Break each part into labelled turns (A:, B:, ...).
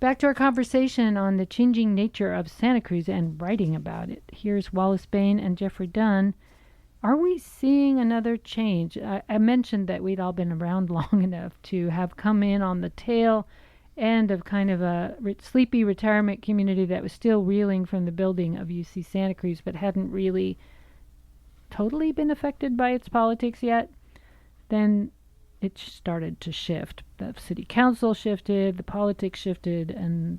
A: Back to our conversation on the changing nature of Santa Cruz and writing about it. Here's Wallace Baine and Geoffrey Dunn. Are we seeing another change? I mentioned that we'd all been around long enough to have come in on the tail end of kind of a sleepy retirement community that was still reeling from the building of UC Santa Cruz, but hadn't really totally been affected by its politics yet. Then it started to shift. The city council shifted, the politics shifted, and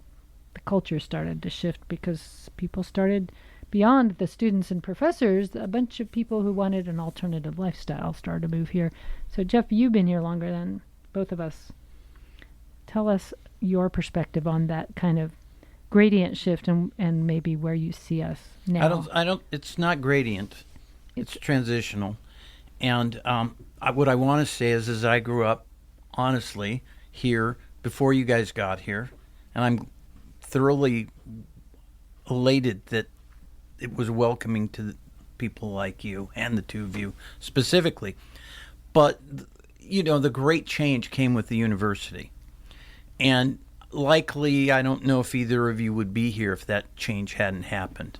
A: the culture started to shift because people started, beyond the students and professors, a bunch of people who wanted an alternative lifestyle started to move here. So, Jeff, you've been here longer than both of us. Tell us your perspective on that kind of gradient shift and maybe where you see us now.
B: It's not gradient. It's transitional. And what I want to say is I grew up, honestly, here before you guys got here. And I'm thoroughly elated that it was welcoming to people like you and the two of you specifically. But, the great change came with the university. And likely, I don't know if either of you would be here if that change hadn't happened.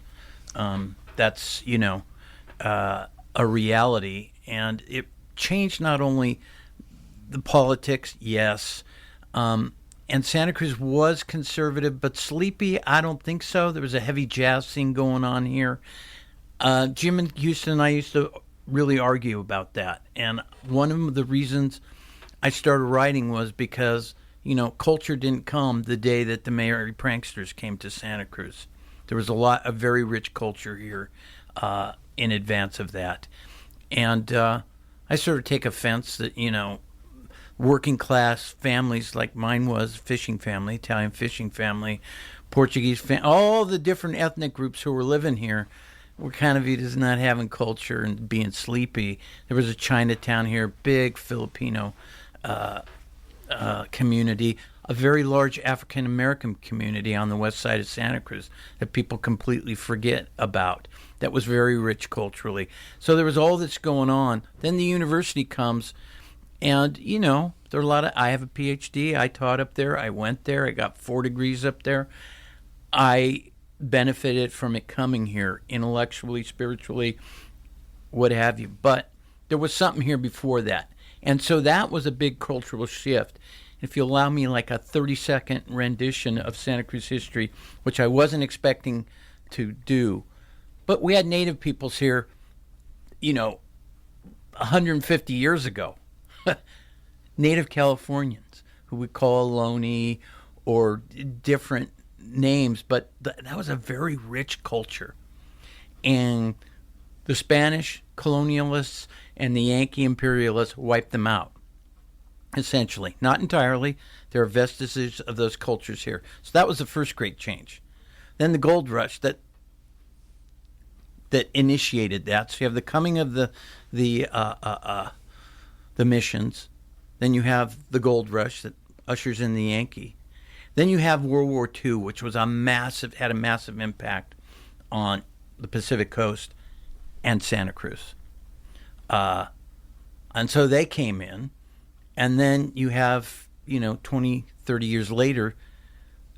B: That's, a reality. And it changed not only the politics, yes, and Santa Cruz was conservative, but sleepy, I don't think so. There was a heavy jazz scene going on here. Jim and Houston and I used to really argue about that. And one of the reasons I started writing was because, culture didn't come the day that the Merry Pranksters came to Santa Cruz. There was a very rich culture here in advance of that. And I sort of take offense that, working class families like mine was, fishing family, Italian fishing family, Portuguese family, all the different ethnic groups who were living here were kind of viewed as not having culture and being sleepy. There was a Chinatown here, big Filipino community, a very large African-American community on the west side of Santa Cruz that people completely forget about. That was very rich culturally. So there was all this going on. Then the university comes, and, there are a lot of, I have a PhD. I taught up there. I went there. I got 4 degrees up there. I benefited from it coming here intellectually, spiritually, what have you. But there was something here before that. And so that was a big cultural shift. If you allow me like a 30-second rendition of Santa Cruz history, which I wasn't expecting to do. But we had native peoples here, 150 years ago. Native Californians, who we call Ohlone or different names, but that was a very rich culture. And the Spanish colonialists and the Yankee imperialists wiped them out, essentially. Not entirely. There are vestiges of those cultures here. So that was the first great change. Then the gold rush that initiated that. So you have the coming of the missions. Then you have the gold rush that ushers in the Yankee. Then you have World War II, which was had a massive impact on the Pacific Coast and Santa Cruz. And so they came in. And then you have, 20, 30 years later,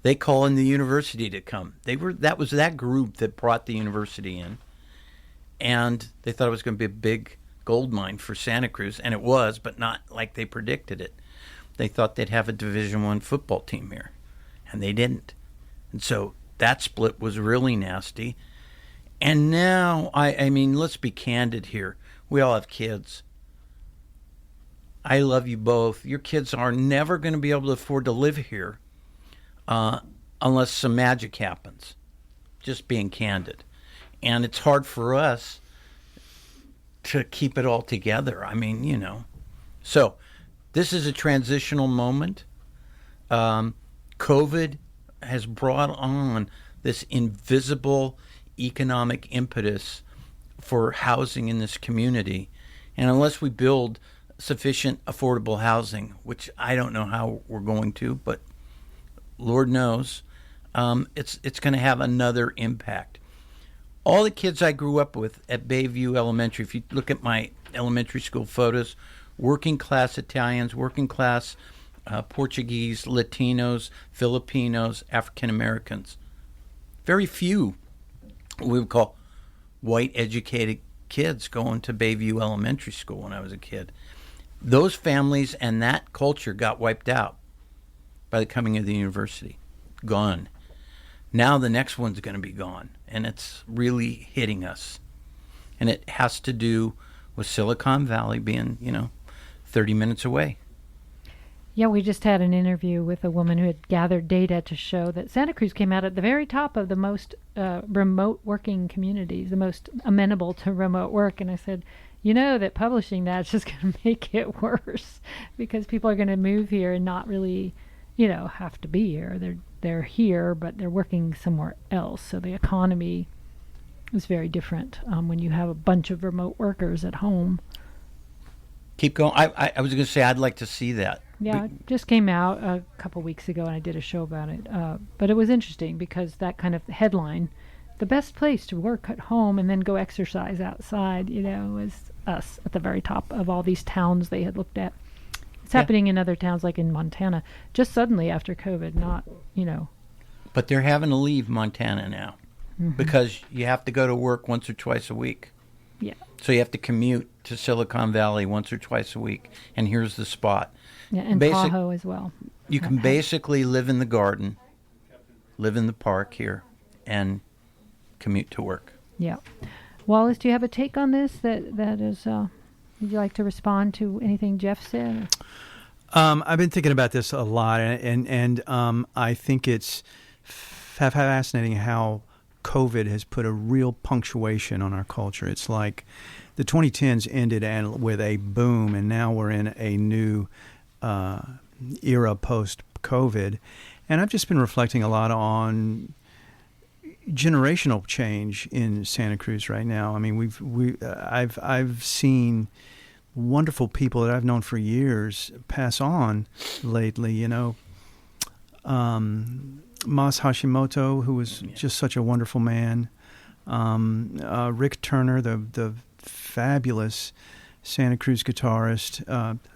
B: they call in the university to come. That was that group that brought the university in. And they thought it was going to be a big gold mine for Santa Cruz, and it was, but not like they predicted it. They thought they'd have a Division I football team here, and they didn't. And so that split was really nasty. And now, I mean, let's be candid here. We all have kids. I love you both. Your kids are never going to be able to afford to live here unless some magic happens. Just being candid. And it's hard for us to keep it all together. I mean, So this is a transitional moment. COVID has brought on this invisible economic impetus for housing in this community. And unless we build sufficient affordable housing, which I don't know how we're going to, but Lord knows, it's going to have another impact. All the kids I grew up with at Bayview Elementary, if you look at my elementary school photos, working class Italians, working class Portuguese, Latinos, Filipinos, African Americans. Very few we would call white educated kids going to Bayview Elementary School when I was a kid. Those families and that culture got wiped out by the coming of the university. Gone. Now the next one's going to be gone, and it's really hitting us. And it has to do with Silicon Valley being, 30 minutes away.
A: Yeah, we just had an interview with a woman who had gathered data to show that Santa Cruz came out at the very top of the most remote working communities, the most amenable to remote work. And I said, that publishing that's just going to make it worse because people are going to move here and not really, have to be here. They're here, but they're working somewhere else. So the economy is very different when you have a bunch of remote workers at home.
B: Keep going. I was going to say I'd like to see that.
A: Yeah, it just came out a couple weeks ago, and I did a show about it. But it was interesting because that kind of headline, the best place to work at home and then go exercise outside, was us at the very top of all these towns they had looked at. It's happening in other towns like in Montana, just suddenly after COVID, not.
B: But they're having to leave Montana now because you have to go to work once or twice a week.
A: Yeah.
B: So you have to commute to Silicon Valley once or twice a week, and here's the spot.
A: Yeah, and Tahoe as well.
B: You can basically live in the garden, live in the park here, and commute to work.
A: Yeah. Wallace, do you have a take on this that is, would you like to respond to anything Jeff said?
C: I've been thinking about this a lot, and I think it's fascinating how COVID has put a real punctuation on our culture. It's like the 2010s ended with a boom, and now we're in a new era post-COVID. And I've just been reflecting a lot on generational change in Santa Cruz right now. I mean, I've seen wonderful people that I've known for years pass on lately. Mas Hashimoto, who was just such a wonderful man. Rick Turner, the fabulous Santa Cruz guitarist,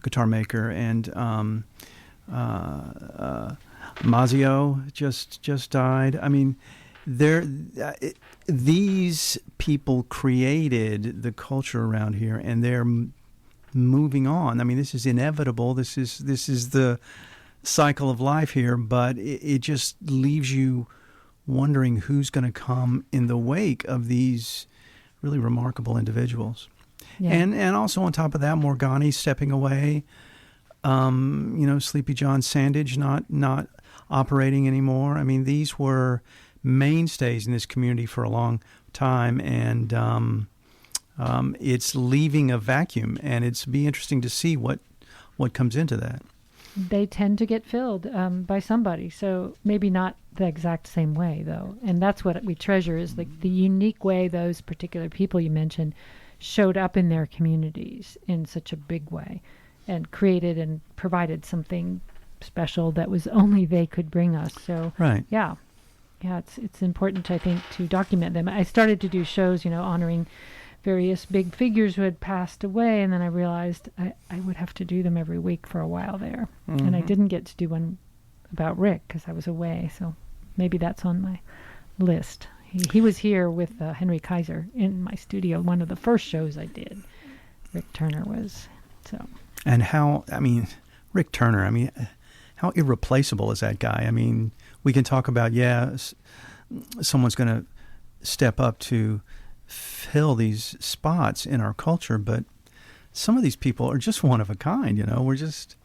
C: guitar maker, and Mazio just died. I mean, these people created the culture around here, and they're moving on. I mean, this is inevitable. This is the cycle of life here, but it just leaves you wondering who's going to come in the wake of these really remarkable individuals. Yeah. And also on top of that, Morgani stepping away, Sleepy John Sandage not operating anymore. I mean, these were mainstays in this community for a long time, and it's leaving a vacuum, and it's be interesting to see what comes into that.
A: They tend to get filled by somebody, so maybe not the exact same way, though. And that's what we treasure is like the unique way those particular people you mentioned showed up in their communities in such a big way and created and provided something special that was only they could bring us. So,
C: right.
A: Yeah, it's important, I think, to document them. I started to do shows, honoring various big figures who had passed away, and then I realized I would have to do them every week for a while there. And I didn't get to do one about Rick because I was away, so maybe that's on my list. He was here with Henry Kaiser in my studio, one of the first shows I did. Rick Turner was, so.
C: And Rick Turner, how irreplaceable is that guy? I mean, we can talk about, someone's going to step up to fill these spots in our culture, but some of these people are just one of a kind. We're just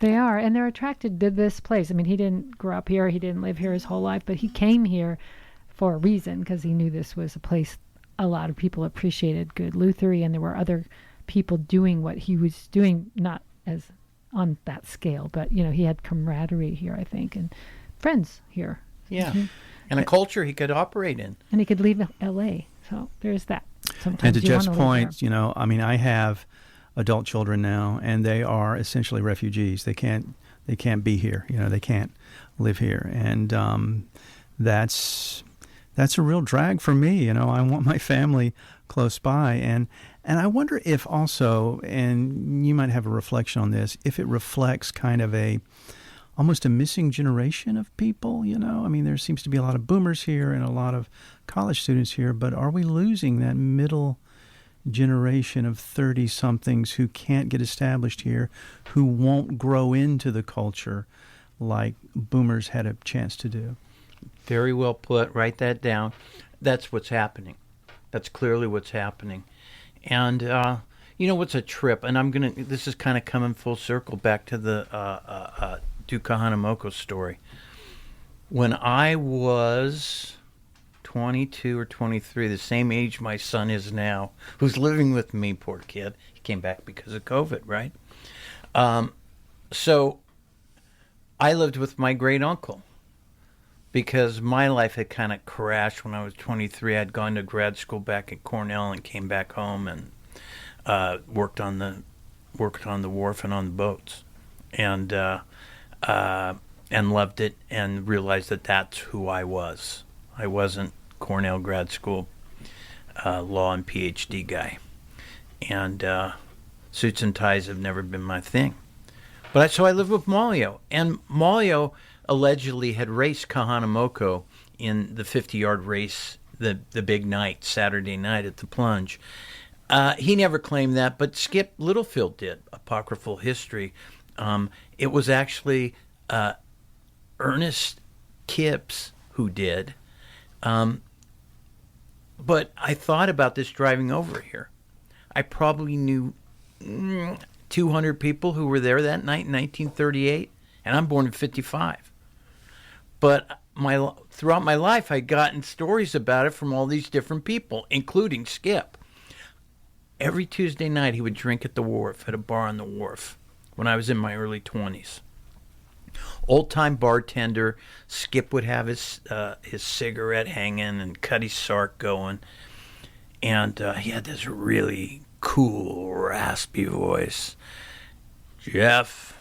A: they are, and they're attracted to this place. I mean, he didn't grow up here, he didn't live here his whole life, but he came here for a reason because he knew this was a place a lot of people appreciated good lutherie, and there were other people doing what he was doing, not as on that scale, but he had camaraderie here, I think, and friends here.
B: Yeah. And a culture he could operate in.
A: And he could leave L.A., so there's that. Sometimes
C: and to Jeff's point, I have adult children now, and they are essentially refugees. They can't be here. They can't live here, and that's a real drag for me. I want my family close by. And I wonder if also, and you might have a reflection on this, if it reflects kind of almost a missing generation of people, you know? I mean, there seems to be a lot of boomers here and a lot of college students here, but are we losing that middle generation of 30-somethings who can't get established here, who won't grow into the culture like boomers had a chance to do?
B: Very well put. Write that down. That's what's happening. That's clearly what's happening. And you know what's a trip? And this is kind of coming full circle back to the Duke Kahanomoku story. When I was 22 or 23, the same age my son is now, who's living with me, poor kid. He came back because of COVID, right? So I lived with my great uncle because my life had kind of crashed when I was 23. I'd gone to grad school back at Cornell and came back home and worked on the wharf and on the boats, and loved it and realized that that's who I was. I wasn't Cornell grad school law and PhD guy, and suits and ties have never been my thing. But so I lived with Maulio, and Maulio allegedly had raced Kahanomoku in the 50-yard race, the big night, Saturday night at the Plunge. He never claimed that, but Skip Littlefield did, Apocryphal History. It was actually Ernest Kipps who did. But I thought about this driving over here. I probably knew 200 people who were there that night in 1938, and I'm born in 55. But throughout my life, I'd gotten stories about it from all these different people, including Skip. Every Tuesday night, he would drink at the wharf, at a bar on the wharf, when I was in my early 20s. Old-time bartender, Skip would have his cigarette hanging and cut his sark going. And he had this really cool, raspy voice. Jeff,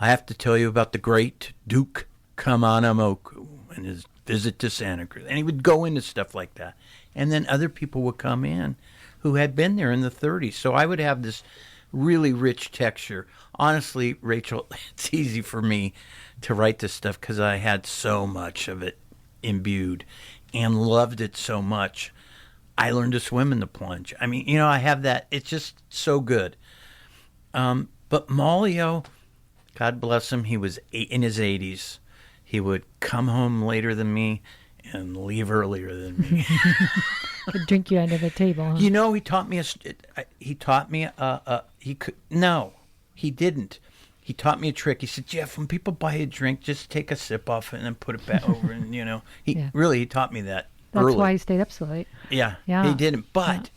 B: I have to tell you about the great Duke Kahanomoku and his visit to Santa Cruz. And he would go into stuff like that. And then other people would come in who had been there in the 30s. So I would have this really rich texture. Honestly, Rachel, it's easy for me to write this stuff because I had so much of it imbued and loved it so much. I learned to swim in the Plunge. I mean, you know, I have that. It's just so good. But Maulio, God bless him, he was in his 80s. He would come home later than me and leave earlier than me.
A: He'd drink you under the table. Huh?
B: You know, he taught me no, he didn't. He taught me a trick. He said, Jeff, when people buy a drink, just take a sip off it and then put it back over. And, you know, he taught me that
A: That's
B: early.
A: why he stayed up so late.
B: Yeah, he didn't. But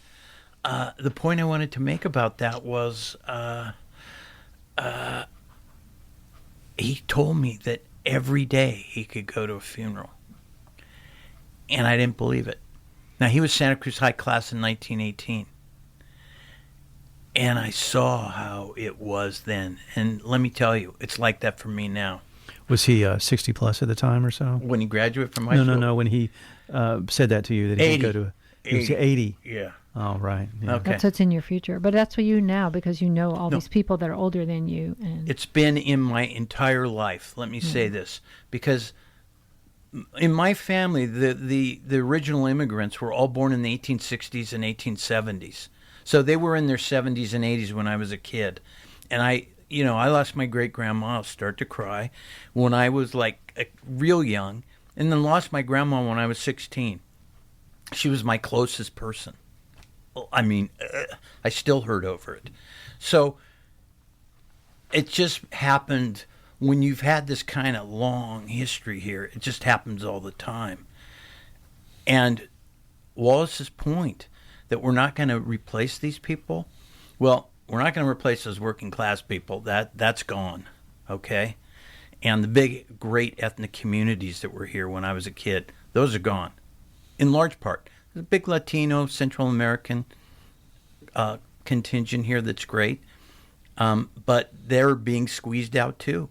B: the point I wanted to make about that was he told me that every day he could go to a funeral. And I didn't believe it. Now, he was Santa Cruz High Class in 1918. And I saw how it was then. And let me tell you, it's like that for me now.
C: Was he 60 plus at the time or so?
B: When he graduated from high school?
C: No. When he said that to you, that he would go to... He was 80.
B: Yeah.
C: Oh, right. Yeah.
B: Okay.
A: That's what's in your future. But that's for you now because you know all these people that are older than you. And
B: it's been in my entire life. Let me say this. Because in my family, the original immigrants were all born in the 1860s and 1870s. So they were in their 70s and 80s when I was a kid. And I lost my great-grandma. I'll start to cry when I was like real young, and then lost my grandma when I was 16. She was my closest person. I mean, I still hurt over it. So it just happened when you've had this kind of long history here. It just happens all the time. And Wallace's point that we're not going to replace these people, well, we're not going to replace those working class people. That's gone, okay? And the big, great ethnic communities that were here when I was a kid, those are gone, in large part. There's a big Latino, Central American contingent here that's great, but they're being squeezed out too.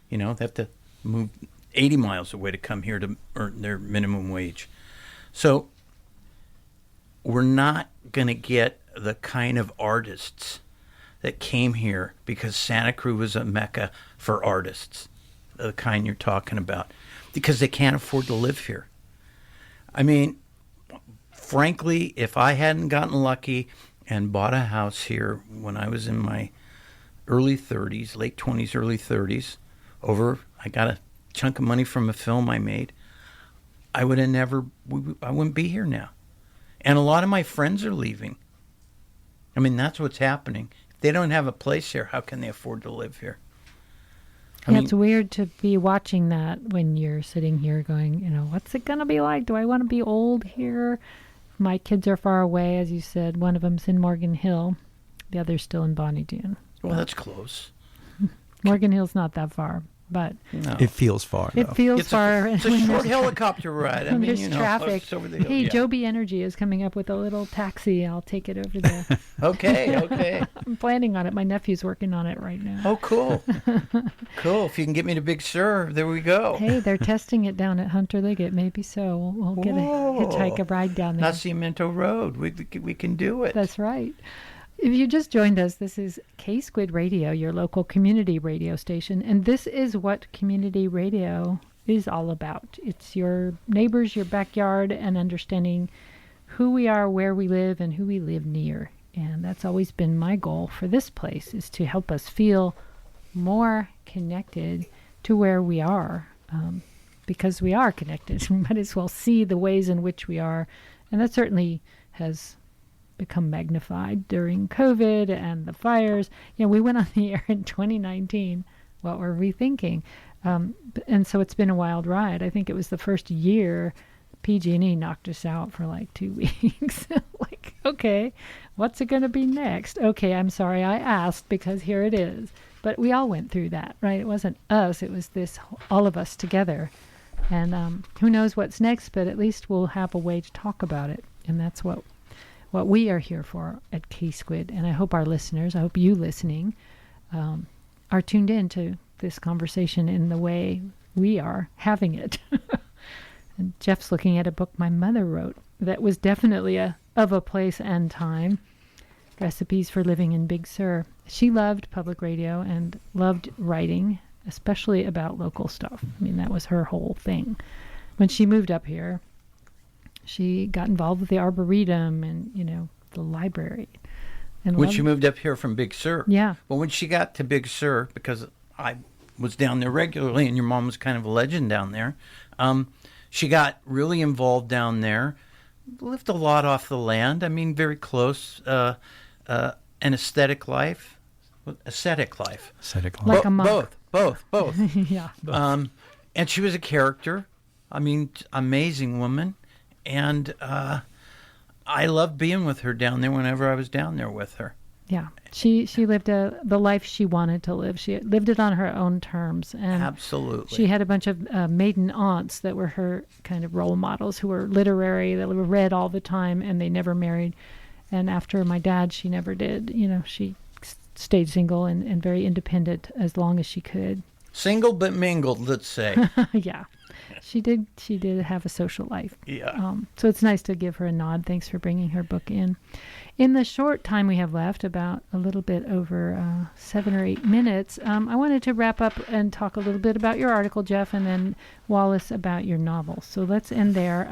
B: You know, they have to move 80 miles away to come here to earn their minimum wage. So we're not going to get the kind of artists that came here because Santa Cruz was a mecca for artists, the kind you're talking about, because they can't afford to live here. I mean, frankly, if I hadn't gotten lucky and bought a house here when I was in my early 30s, late 20s, early 30s, I got a chunk of money from a film I made, I wouldn't be here now. And a lot of my friends are leaving. I mean, that's what's happening. If they don't have a place here, how can they afford to live here?
A: It's weird to be watching that when you're sitting here going, what's it going to be like? Do I want to be old here? My kids are far away, as you said. One of them's in Morgan Hill. The other's still in Bonnie Doon.
B: Well, that's close.
A: Morgan Hill's not that far, but
B: No.
C: It feels far.
A: it feels far.
B: It's a short helicopter ride. I
A: when
B: mean,
A: there's traffic.
B: it's over the hill.
A: Hey,
B: Yeah.
A: Joby Energy is coming up with a little taxi. I'll take it over there.
B: Okay.
A: I'm planning on it. My nephew's working on it right now.
B: Oh, cool. Cool. If you can get me to Big Sur, there we go.
A: Hey, they're testing it down at Hunter Liggett. Maybe so. We'll get a hitchhike a ride down there.
B: Not Cemento Road. We can do it.
A: That's right. If you just joined us, this is K-Squid Radio, your local community radio station, and this is what community radio is all about. It's your neighbors, your backyard, and understanding who we are, where we live, and who we live near. And that's always been my goal for this place, is to help us feel more connected to where we are, because we are connected. We might as well see the ways in which we are, and that certainly has become magnified during COVID and the fires. We went on the air in 2019. What were we thinking? And so it's been a wild ride. I think it was the first year PG&E knocked us out for like 2 weeks. Like, okay, what's it going to be next? Okay, I'm sorry I asked, because here it is. But we all went through that, right? It wasn't us. It was all of us together. And who knows what's next, but at least we'll have a way to talk about it. And that's what we are here for at K-Squid. And I hope our listeners, I hope you listening, are tuned in to this conversation in the way we are having it. And Jeff's looking at a book my mother wrote that was definitely of a place and time, Recipes for Living in Big Sur. She loved public radio and loved writing, especially about local stuff. I mean, that was her whole thing. When she moved up here, she got involved with the Arboretum and, the library. And
B: When she moved up here from Big Sur.
A: Yeah.
B: Well, when she got to Big Sur, because I was down there regularly and your mom was kind of a legend down there, she got really involved down there, lived a lot off the land. I mean, very close, an aesthetic life. Ascetic life.
C: Ascetic life.
A: Like a monk.
B: Both.
A: Yeah.
B: And she was a character. I mean, amazing woman. And I loved being with her down there whenever I was down there with her.
A: Yeah. She lived the life she wanted to live. She lived it on her own terms. And
B: Absolutely.
A: she had a bunch of maiden aunts that were her kind of role models, who were literary, that were read all the time, and they never married. And after my dad, she never did. She stayed single and very independent as long as she could.
B: Single but mingled, let's say.
A: Yeah. She did have a social life.
B: Yeah.
A: So it's nice to give her a nod. Thanks for bringing her book in. In the short time we have left, about a little bit over 7 or 8 minutes, I wanted to wrap up and talk a little bit about your article, Jeff, and then Wallace about your novel. So let's end there.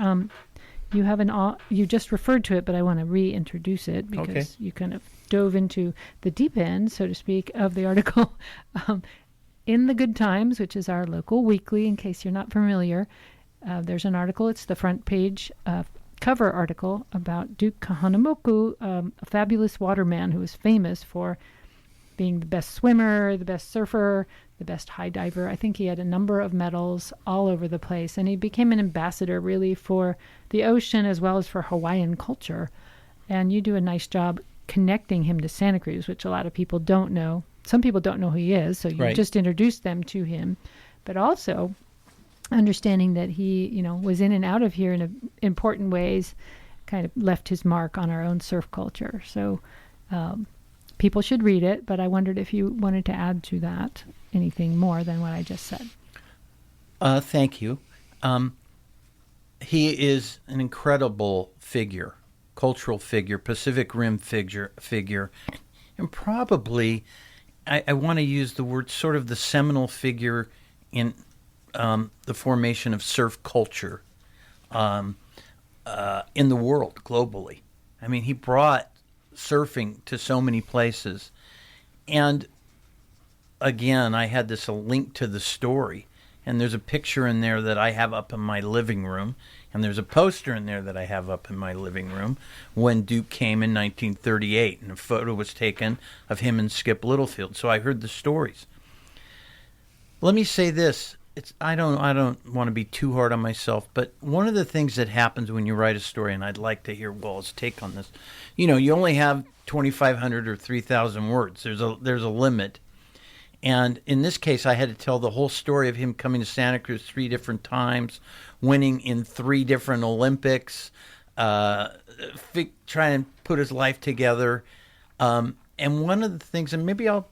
A: You have you just referred to it, but I want to reintroduce it because you kind of dove into the deep end, so to speak, of the article. In the Good Times, which is our local weekly, in case you're not familiar, there's an article. It's the front page cover article about Duke Kahanomoku, a fabulous waterman who was famous for being the best swimmer, the best surfer, the best high diver. I think he had a number of medals all over the place, and he became an ambassador really for the ocean as well as for Hawaiian culture. And you do a nice job connecting him to Santa Cruz, which a lot of people don't know. Some people don't know who he is, so you just introduced them to him. But also understanding that he, was in and out of here in important ways, kind of left his mark on our own surf culture. So people should read it, but I wondered if you wanted to add to that anything more than what I just said.
B: Thank you. He is an incredible figure cultural figure, Pacific Rim figure, and probably I want to use the word sort of the seminal figure in the formation of surf culture in the world globally. I mean, he brought surfing to so many places. And again, I had this a link to the story. And there's a picture in there that I have up in my living room. And there's a poster in there that I have up in my living room when Duke came in 1938. And a photo was taken of him and Skip Littlefield. So I heard the stories. Let me say this. I don't want to be too hard on myself, but one of the things that happens when you write a story, and I'd like to hear Wallace's take on this, you only have 2,500 or 3,000 words. There's a limit. And in this case, I had to tell the whole story of him coming to Santa Cruz 3 different times, winning in 3 different Olympics, trying to put his life together. And one of the things, and maybe I'll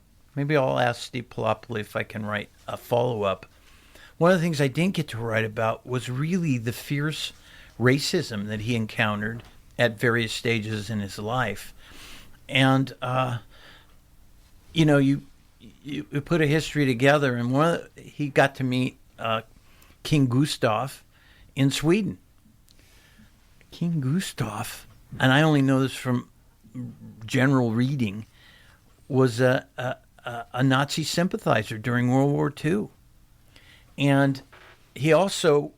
B: ask Steve Palopoli if I can write a follow-up. One of the things I didn't get to write about was really the fierce racism that he encountered at various stages in his life. And, you put a history together, and he got to meet King Gustav in Sweden. King Gustav, and I only know this from general reading, was a Nazi sympathizer during World War II. And he also,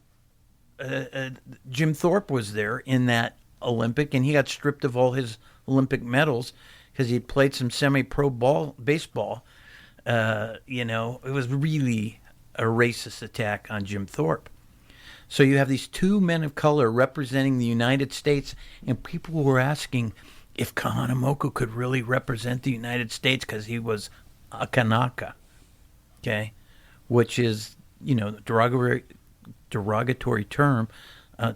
B: Jim Thorpe was there in that Olympic, and he got stripped of all his Olympic medals because he had played some semi-pro baseball. It was really a racist attack on Jim Thorpe. So you have these 2 men of color representing the United States, and people were asking if Kahanomoku could really represent the United States because he was a Kanaka, okay, which is, derogatory term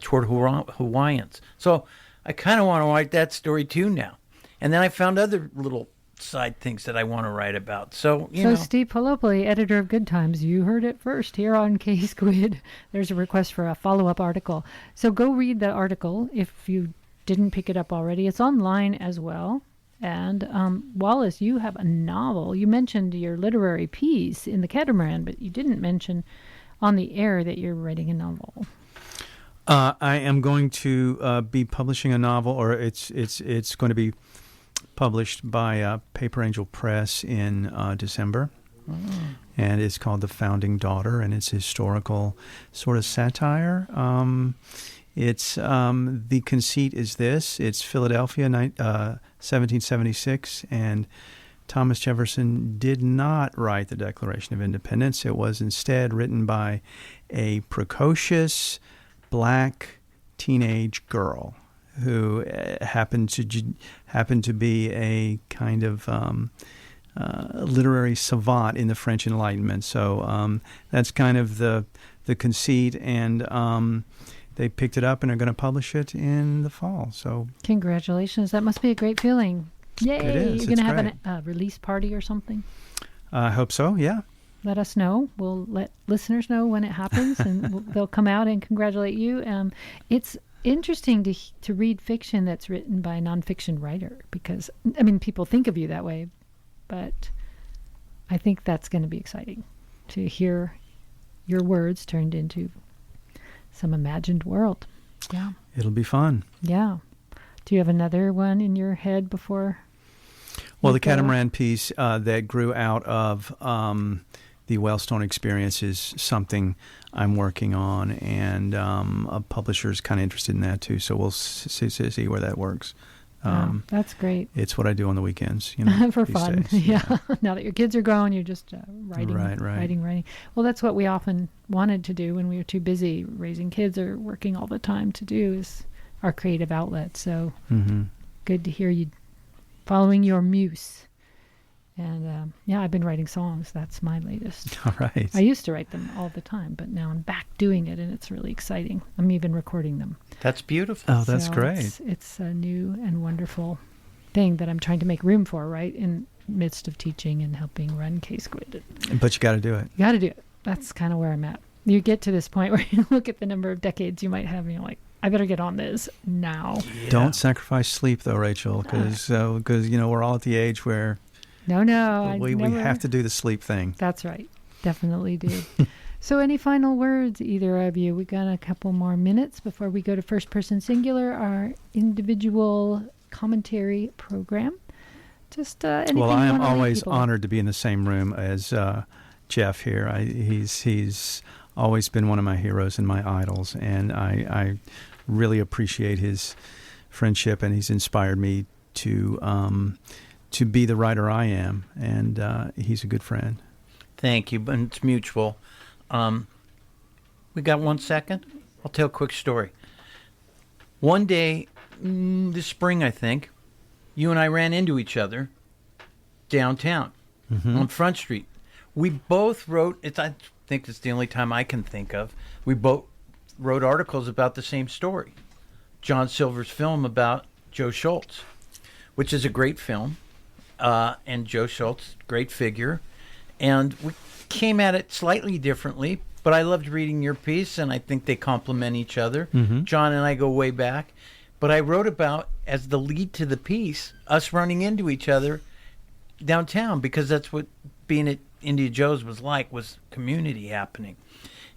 B: toward Hawaiians. So I kind of want to write that story too now. And then I found other little side things that I want to write about. So
A: Steve Palopoli, editor of Good Times, you heard it first here on K-Squid. There's a request for a follow-up article. So go read the article if you didn't pick it up already. It's online as well. And Wallace, you have a novel. You mentioned your literary piece in the Catamaran, but you didn't mention on the air that you're writing a novel.
C: I am going to be publishing a novel, or it's going to be published by Paper Angel Press in December. Oh. And it's called The Founding Daughter, and it's historical sort of satire. It's the conceit is this: it's Philadelphia, 1776, and Thomas Jefferson did not write the Declaration of Independence. It was instead written by a precocious black teenage girl who happened to be a kind of literary savant in the French Enlightenment. So that's kind of the conceit, and they picked it up and are going to publish it in the fall. So
A: congratulations! That must be a great feeling. Yay!
C: It is.
A: You're going to have a release party or something? I
C: hope so. Yeah.
A: Let us know. We'll let listeners know when it happens, and they'll come out and congratulate you. It's interesting to read fiction that's written by a nonfiction writer because, people think of you that way, but I think that's going to be exciting to hear your words turned into some imagined world. Yeah.
C: It'll be fun.
A: Yeah. Do you have another one in your head before?
C: Well, the Catamaran piece that grew out of the Wellstone experience is something I'm working on, and a publisher's kind of interested in that too. So we'll see where that works.
A: That's great.
C: It's what I do on the weekends,
A: for fun.
C: Days. Yeah.
A: Now that your kids are grown, you're just writing,
C: right.
A: writing. Well, that's what we often wanted to do when we were too busy raising kids or working all the time to do is our creative outlet. So good to hear you following your muse. And I've been writing songs. That's my latest.
C: All right.
A: I used to write them all the time, but now I'm back doing it, and it's really exciting. I'm even recording them.
B: That's beautiful.
C: Oh, that's great.
A: It's a new and wonderful thing that I'm trying to make room for, right, in midst of teaching and helping run K-Squid.
C: But you got to do it.
A: You got to do it. That's kind of where I'm at. You get to this point where you look at the number of decades you might have, and you're like, I better get on this now.
B: Yeah.
C: Don't sacrifice sleep, though, Rachel, because we're all at the age where
A: No,
C: we have to do the sleep thing.
A: That's right. Definitely do. So any final words, either of you? We got a couple more minutes before we go to First Person Singular, our individual commentary program. Just anything
C: Well, I
A: you
C: am
A: wanna leave
C: always
A: people?
C: honored to be in the same room as Jeff here. He's always been one of my heroes and my idols, and I really appreciate his friendship, and he's inspired me to be the writer I am, and he's a good friend.
B: Thank you, and it's mutual. We got 1 second? I'll tell a quick story. One day, this spring, I think, you and I ran into each other downtown on Front Street. We both wrote, I think it's the only time I can think of, we both wrote articles about the same story. John Silver's film about Joe Schultz, which is a great film, and Joe Schultz, great figure. And we came at it slightly differently, but I loved reading your piece, and I think they complement each other. John and I go way back. But I wrote about, as the lead to the piece, us running into each other downtown, because that's what being at India Joe's was community happening.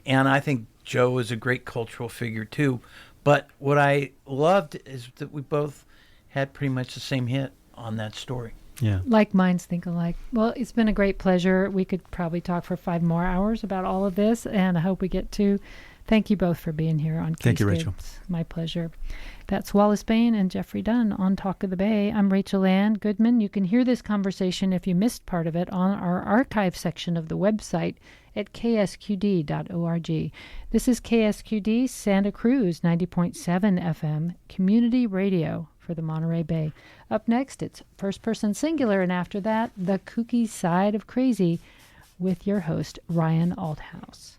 B: And I think Joe is a great cultural figure, too. But what I loved is that we both had pretty much the same hit on that story.
C: Yeah.
A: Like minds think alike. Well, it's been a great pleasure. We could probably talk for 5 more hours about all of this, and I hope we get to. Thank you both for being here on
C: Thank you,
A: Keyscape.
C: Rachel.
A: It's my pleasure. That's Wallace Baine and Geoffrey Dunn on Talk of the Bay. I'm Rachel Ann Goodman. You can hear this conversation if you missed part of it on our archive section of the website at ksqd.org. This is KSQD Santa Cruz 90.7 FM community radio for the Monterey Bay. Up next, it's First Person Singular, and after that, The Kooky Side of Crazy with your host, Ryan Althouse.